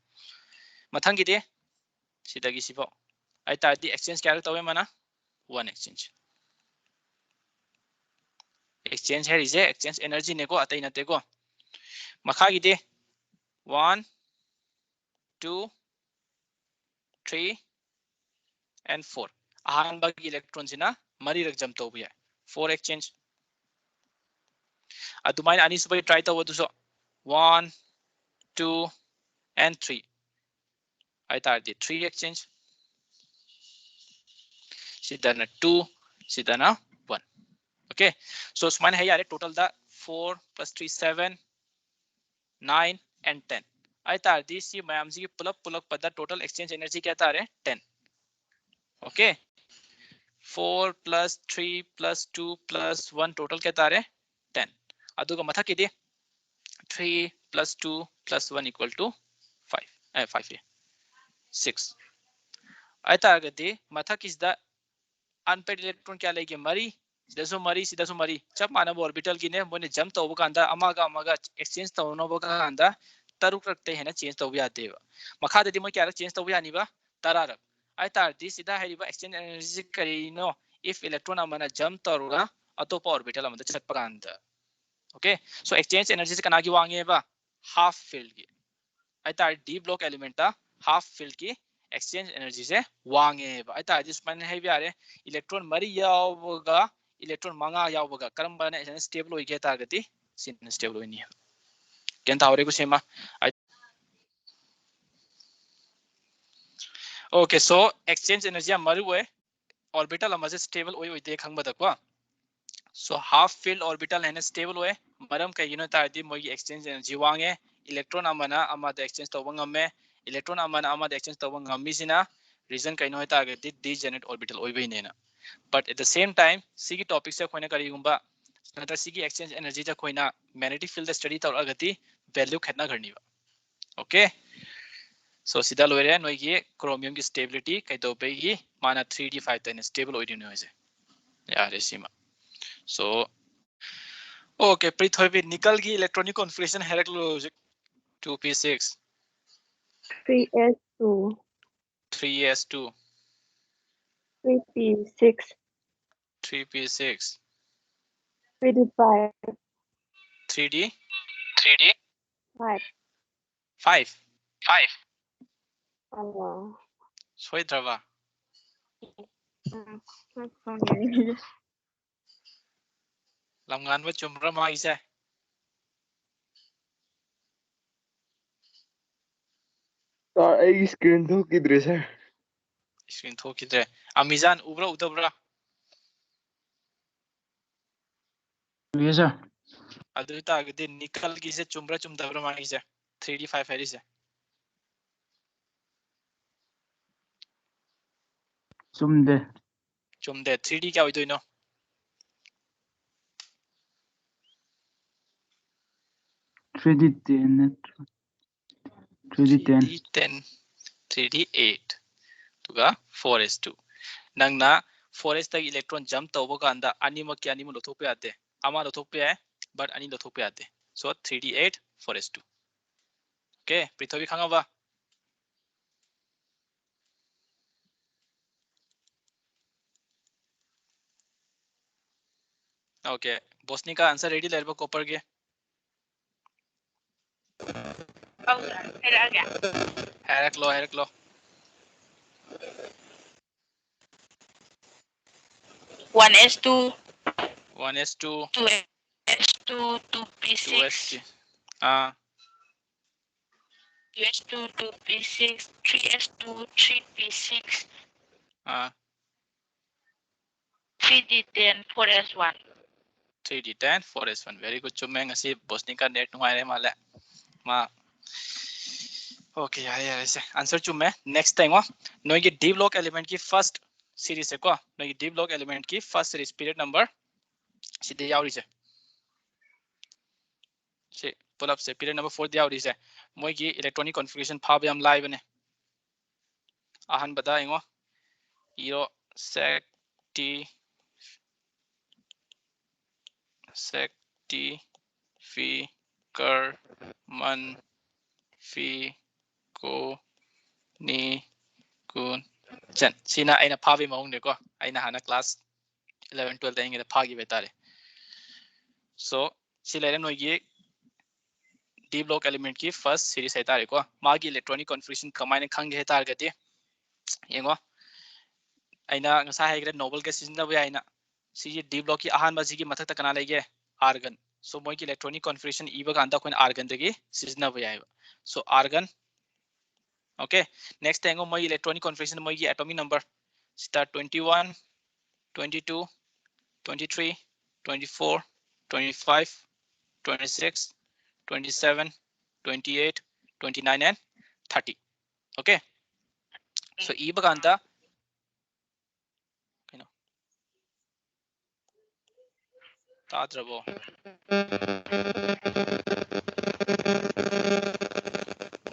मथंगी दे सिदागी सिफो आई ता दी एक्सचेंज क्या रख तौवे मना 1 एक्सचेंज है रिजे एक्सचेंज एनर्जी ने को अतै नते को मखागी दे 1 2 3 and 4 अहानबा की इलेक्ट्रॉन सिना मरी रख जंप तौबा याय 4 एक्सचेंज अदुमाइन अनि सुबह ट्राई तौबा दुसो 1 2 and 3 आई ता दी 3 exchange Sidana 2 Sidana 1 okay so स्मान है यार टोटल दा 4 plus 3 7 9 and 10 आई ता दी सी मैम जी पुलप पदा टोटल एक्सचेंज एनर्जी क्या ता रे 10 okay 4 plus 3 plus 2 plus 1 total क्या ता रे 10 अदुगा मथा किदे 3 plus 2 plus 1 equal to 5 5 6 आई ता गदे मथा किसदा अनपेड इलेक्ट्रॉन क्या लेगे मरी सिदा सो मरी चप मानब ऑर्बिटल की ने मोने जंप तौबा कांदा अमागा एक्सचेंज तौनबो कांदा तरुक रखते हैं ना चेंज तौबा यादे मखा दे मोय क्या चेंज तौबा यानीबा तरारक आई तार दी सिदा हेरिबा एक्सचेंज एनर्जी करिनो इफ इलेक्ट्रॉन अमना जंप तरुगा अतोपा ऑर्बिटल अमदा चटपा कांदा ओके सो एक्सचेंज एनर्जी से कनागी वांगेबा हाफ फील्ड की आई तार डी ब्लॉक एलिमेंट ता हाफ फील्ड की एक्सचेंज एनर्जी से वांगेबा आई तार दिस मन है बियारे इलेक्ट्रॉन मरी यावगा इलेक्ट्रॉन मंगा यावगा करम बने स्टेबल होई के तागति सिन स्टेबल होई नि केन तावरे को सेमा ओके सो एक्सचेंज एनर्जी मरु है ऑर्बिटल अमसे स्टेबल होई दे खंगबदा को सो हाफ फील्ड ऑर्बिटल है स्टेबल होए मरम कहिनो तादि मोगी एक्सचेंज एनर्जी वांगे इलेक्ट्रॉन अमना अमदा एक्सचेंज तौबा ngame इलेक्ट्रॉन अमना अमदा एक्सचेंज तौबा ngami सिना रीजन कहिनो है तागति डीजेनेरेट ऑर्बिटल होइबे नेना but at the same time सी की टॉपिक से खोइना करिगुंबा नतर सी की एक्सचेंज एनर्जी जा खोइना मैग्नेटिक फील्ड स्टडी तौरगति वैल्यू खतना करनीबा ओके सो सिदा लोरे नोगी क्रोमियम की स्टेबिलिटी कइतोबेगी माना 3d 5 तने स्टेबल ओइदिनो होजे यारे सीमा सो ओके पृथ्वी निकल की इलेक्ट्रॉनिक कॉन्फ़िगरेशन हेरेक्लोजिक 2p6 3s2 3s2 3p6 3p6 3d5 3d 5 5 Allah. सोइद्रवा लमगान व Chumra माइसे I screen to kidre sir. Screen thokidre. Amizan ubra udabra. Yes, sir. Adu tagdi nickel ki se chumbra chumdabra magi se 3d5 है से Chumde. chumde 3d क्या होइदो no 3D10. 3D10. 3d10 3d8 Tuga 4s2 नंगना 4s तक electron jump तौबो कांदा अनिमक की अनिम लोथोपे आते अमा लोथोपे है but अनि लोथोपे आते सो 3d8 4s2 ओके पृथ्वी खांगाबा ओके बोसनी का आंसर रेडी लेरबो कॉपर के हैरक लो 1s2 1s2 2s2 2p6 2s2 2s2 2p6 3s2 3p6 3d10 4s1 3d10 4s1 very good चुम्मे ngasi बोसनी का नेट नुआरे माले मा ओके यार ऐसे आंसर चुम्मे नेक्स्ट टाइम नो ये डी ब्लॉक एलिमेंट की first series है को नो ये डी ब्लॉक एलिमेंट की फर्स्ट सीरीज पीरियड नंबर सीधे यावरी से पुल अप से पीरियड नंबर 4 यावरी से मोय की इलेक्ट्रॉनिक कॉन्फ़िगरेशन फाब याम लाइव ने आहन बदा इंगो इरो sec t phi कर मन phi को ni kun chen sina aina phabi maung ne ko aina hana class 11 12 da inge phagi betare so silere no ye d block element की first series है तारे को मागी इलेक्ट्रॉनिक कॉन्फ़िगरेशन कमाइने खंगे है तार गति येंगो आइना ngasa हाइग्रे नोबल के सिजन बे आइना सी डी ब्लॉक की आहान बाजी की मथक कना लेगे आर्गन सो मोय की इलेक्ट्रॉनिक कॉन्फ़िगरेशन इबा कांदा कोन आर्गन देगी सिजन बे आइबा सो आर्गन ओके नेक्स्ट एंगो मोय इलेक्ट्रॉनिक कॉन्फ़िगरेशन मोय की atomic number star 21 22 23 24 25 26 27 28 29 and 30 okay so e baganda kino tadrabo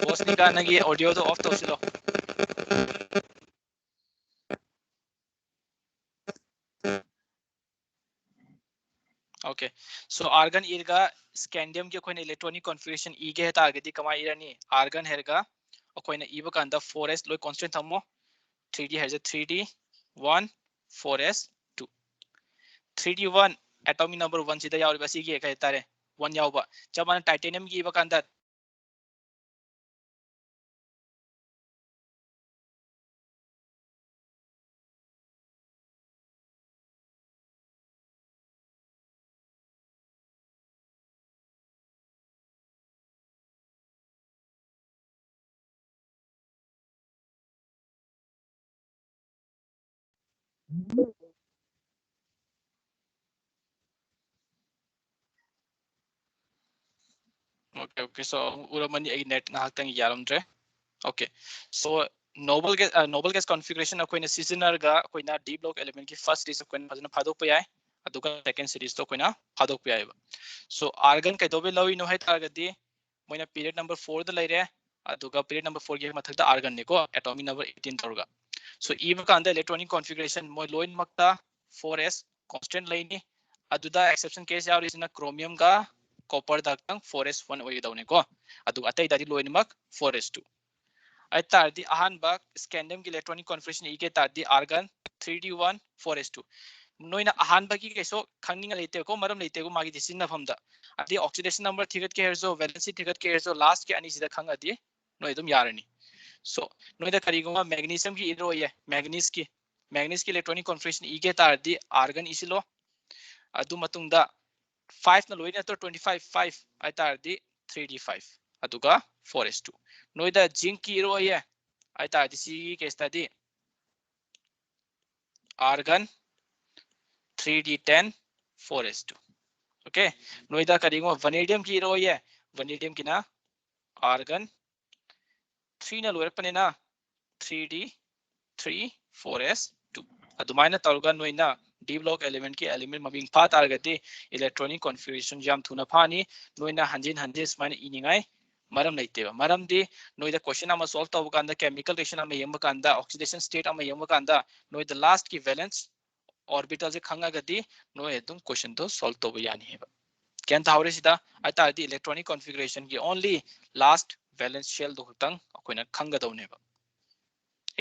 boss ni ka nagi audio to off to silo okay so argon irga scandium के coin electronic configuration e के हेता आगे दी कमा Irani argon हेरगा और कोइन e बकांदा 4s लोय कांस्टेंट थमो 3d है 3d 1 4s 2 3d 1 atomic number 1 सिदा याव बसी के हेता रे 1 याव जब मन टाइटेनियम की बकांदा okay so uramani ai net na haktang yaramdre okay so noble gas configuration कोइन सीजनर गा कोइना d block element की first series कोइन फजना फादो पे आए अदुगा second series तो कोइना फादो पे आए so argon कैदोबे लवी नो है तारगदी मोइना period number 4 द लैरे अदुगा period number 4 के मथक द argon ने को atomic number 18 तोरगा so eva का अंदर electronic configuration मोय लोइन मक्ता 4s constant लाइनी अदुदा exception case याव रिसना chromium का copper दाक्तंग 4s1 ओइ दौने को अदु अतै दादी लोइन मक 4s2 आई तारदी अहानबा स्कैंडियम की इलेक्ट्रॉनिक कॉन्फ़िगरेशन ई के तारदी आर्गन 3d1 4s2 नोइना अहानबा की कैसो खंगनिंग लेते को मरम लेते को मागी दिसिन नफमदा अदि ऑक्सीडेशन नंबर थिगत के हेरजो वैलेंसी थिगत के हेरजो लास्ट के अनि सिदा खंग अदि नोइ दुम यारनी सो नोइदा करिगोमा मैग्नीशियम की इरो ये मैग्नीज की इलेक्ट्रॉनिक कॉन्फ़िगरेशन ई के तारदी आर्गन इसिलो अदु मतुंगदा 5 न लोइना तो 25 5 आई तारदी 3d5 अदुगा 4s2 noida zinc ki ro ye ai ta di si case study argon 3d10 4s2 okay noida karingo vanadium ki ro ye vanadium kina argon 3 na loirakpani na 3d 3 4s2 adumaina tawga noina d block element ki element mabing pha targati electronic configuration jam thuna phani noina hanjin smaina iningai maram leiteba maram di noida question ama solve taw kanda chemical reaction ama yemba kanda oxidation state ama yemba kanda noida last ki valence orbital se khanga gadi noi edum question to solve taw yani heba kyan tawre sida ata di electronic configuration ki only last valence shell do hutang akoina khanga dawneba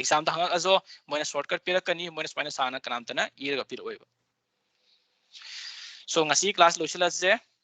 exam ta hanga azo moina shortcut pirakani moina spana sana kanam tana irga pir oiba so ngasi class loisila je